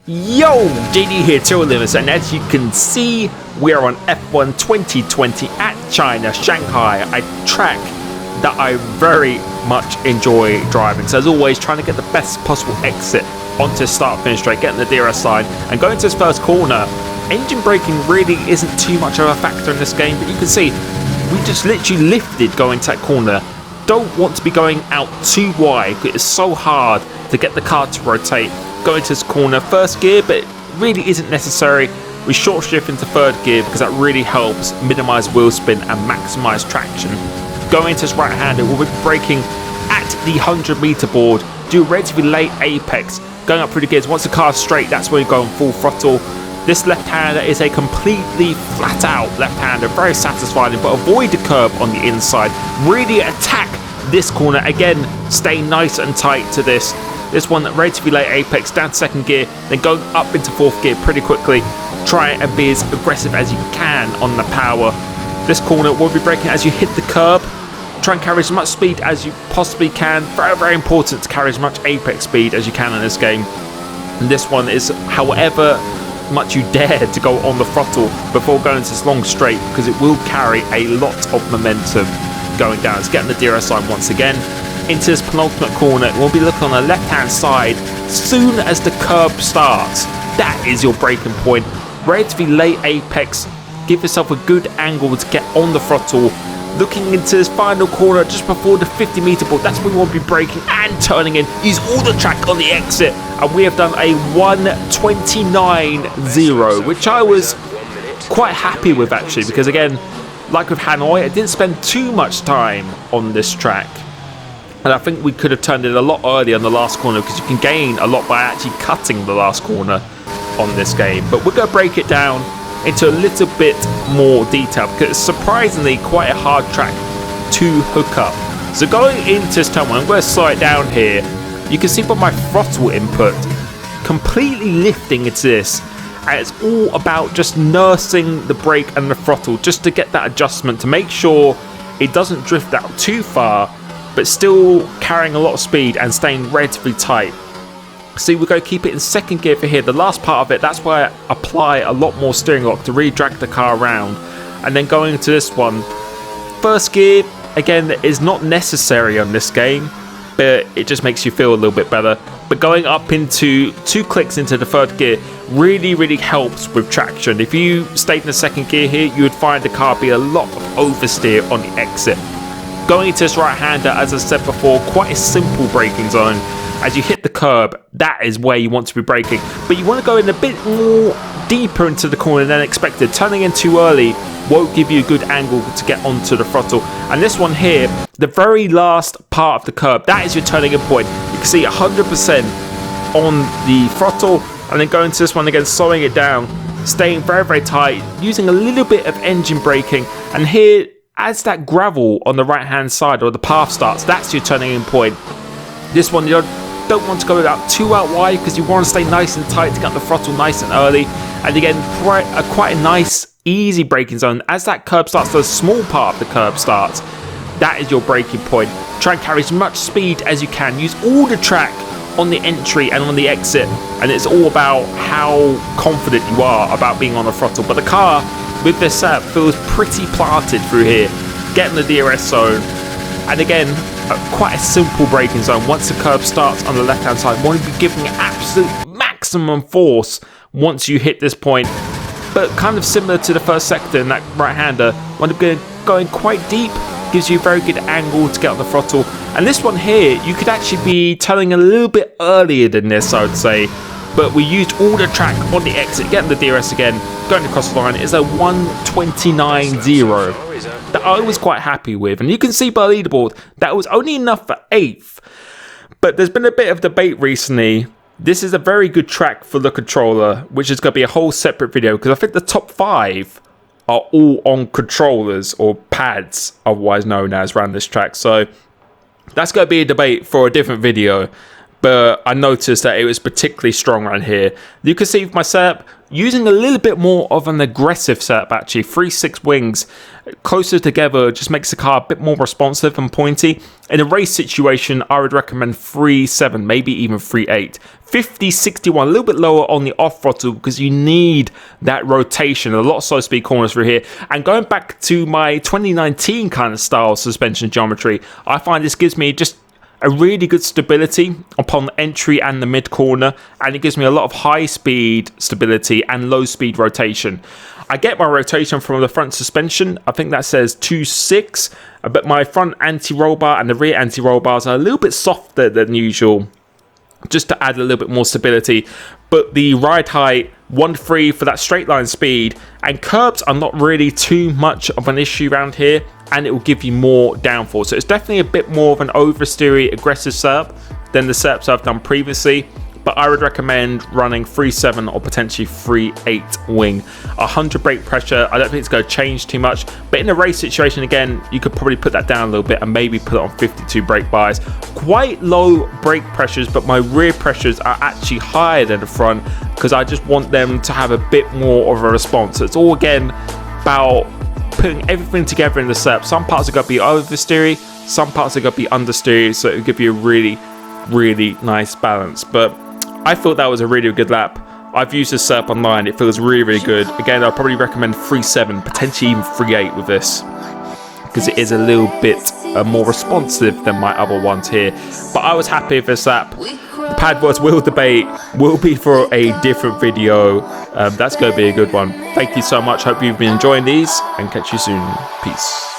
Yo, JD here, to Limitless, and as you can see, we are on F1 2020 at China, Shanghai, a track that I very much enjoy driving. So as always, trying to get the best possible exit onto start-finish straight, getting the DRS line, and going to this first corner. Engine braking really isn't too much of a factor in this game, but you can see we just literally lifted going to that corner. Don't want to be going out too wide, because it's so hard to get the car to rotate. Go into this corner, first gear, but it really isn't necessary. We short shift into third gear because that really helps minimize wheel spin and maximize traction. Going into this right hander, we'll be braking at the 100-meter board, do a relatively late apex, going up through the gears. Once the car's straight, that's when you go on full throttle. This left hander is a completely flat out left hander, very satisfying, but avoid the curb on the inside. Really attack this corner, again, stay nice and tight to this. This one, relatively late apex, down to second gear, then going up into fourth gear pretty quickly. Try and be as aggressive as you can on the power. This corner will be braking as you hit the curb. Try and carry as much speed as you possibly can. Very, very important to carry as much apex speed as you can in this game. And this one is however much you dare to go on the throttle before going to this long straight, because it will carry a lot of momentum going down. It's getting the DRS line once again. Into this penultimate corner, we'll be looking on the left hand side soon as the curb starts. That is your braking point. Relatively late apex, give yourself a good angle to get on the throttle. Looking into this final corner just before the 50-meter board, that's when we will be braking and turning in. Use all the track on the exit, and we have done a 1:29.0, which I was quite happy with actually, because again, like with Hanoi, I didn't spend too much time on this track. And I think we could have turned it a lot earlier on the last corner, because you can gain a lot by actually cutting the last corner on this game. But we're going to break it down into a little bit more detail, because it's surprisingly quite a hard track to hook up. So going into this turn one, I'm going to slow it down here. You can see by my throttle input, completely lifting into this. And it's all about just nursing the brake and the throttle, just to get that adjustment, to make sure it doesn't drift out too far, but still carrying a lot of speed and staying relatively tight. See, we're going to keep it in second gear for here. The last part of it, that's where I apply a lot more steering lock to really drag the car around. And then going into this one, first gear, again, is not necessary on this game, but it just makes you feel a little bit better. But going up into 2 clicks into the third gear really, really helps with traction. If you stayed in the second gear here, you would find the car be a lot of oversteer on the exit. Going into this right hander, as I said before, quite a simple braking zone. As you hit the curb, that is where you want to be braking. But you want to go in a bit more deeper into the corner than expected. Turning in too early won't give you a good angle to get onto the throttle. And this one here, the very last part of the curb, that is your turning in point. You can see 100% on the throttle, and then going to this one again, slowing it down, staying very, very tight, using a little bit of engine braking. And here, as that gravel on the right hand side or the path starts, that's your turning in point. This one, you don't want to go too out wide, because you want to stay nice and tight to get the throttle nice and early. And again, quite a nice easy braking zone. As that curb starts, the small part of the curb starts, that is your braking point. Try and carry as much speed as you can. Use all the track on the entry and on the exit, and it's all about how confident you are about being on the throttle. But the car with this setup feels pretty planted through here, getting the DRS zone. And again, quite a simple braking zone. Once the curb starts on the left hand side, want to be giving absolute maximum force once you hit this point. But kind of similar to the first sector in that right hander, want to be going quite deep, gives you a very good angle to get on the throttle. And this one here, you could actually be turning a little bit earlier than this, I would say. But we used all the track on the exit, getting the DRS again, going across the line. It's a 1:29.0 that I was quite happy with. And you can see by the leaderboard, that was only enough for 8th. But there's been a bit of debate recently. This is a very good track for the controller, which is going to be a whole separate video, because I think the top 5 are all on controllers, or pads, otherwise known as, around this track. So that's going to be a debate for a different video. but I noticed that it was particularly strong around here. You can see with my setup, using a little bit more of an aggressive setup actually. 3-6 wings closer together just makes the car a bit more responsive and pointy. In a race situation, I would recommend 3-7, maybe even 3-8. 50-61, a little bit lower on the off throttle because you need that rotation. A lot of slow speed corners through here. And going back to my 2019 kind of style suspension geometry, I find this gives me just a really good stability upon the entry and the mid corner, and it gives me a lot of high speed stability and low speed rotation. I get my rotation from the front suspension. I think that says 2.6, but my front anti-roll bar and the rear anti-roll bars are a little bit softer than usual, just to add a little bit more stability. But the ride height 1.3 for that straight line speed, and curbs are not really too much of an issue around here, and it will give you more downforce. So it's definitely a bit more of an oversteery aggressive setup than the setups I've done previously, but I would recommend running 3.7 or potentially 3.8 wing. 100 brake pressure, I don't think it's going to change too much, but in a race situation again, you could probably put that down a little bit and maybe put it on 52 brake bias. Quite low brake pressures, but my rear pressures are actually higher than the front because I just want them to have a bit more of a response. So it's all again about putting everything together in the setup. Some parts are going to be oversteery, some parts are going to be understeery, so it'll give you a really nice balance. But I thought that was a really good lap. I've used this setup online, it feels really good. Again, I'd probably recommend 3.7, potentially even 3.8 with this, because it is a little bit more responsive than my other ones here. But I was happy with this lap. The Padwords will debate will be for a different video. That's going to be a good one. Thank you so much. Hope you've been enjoying these, and catch you soon. Peace.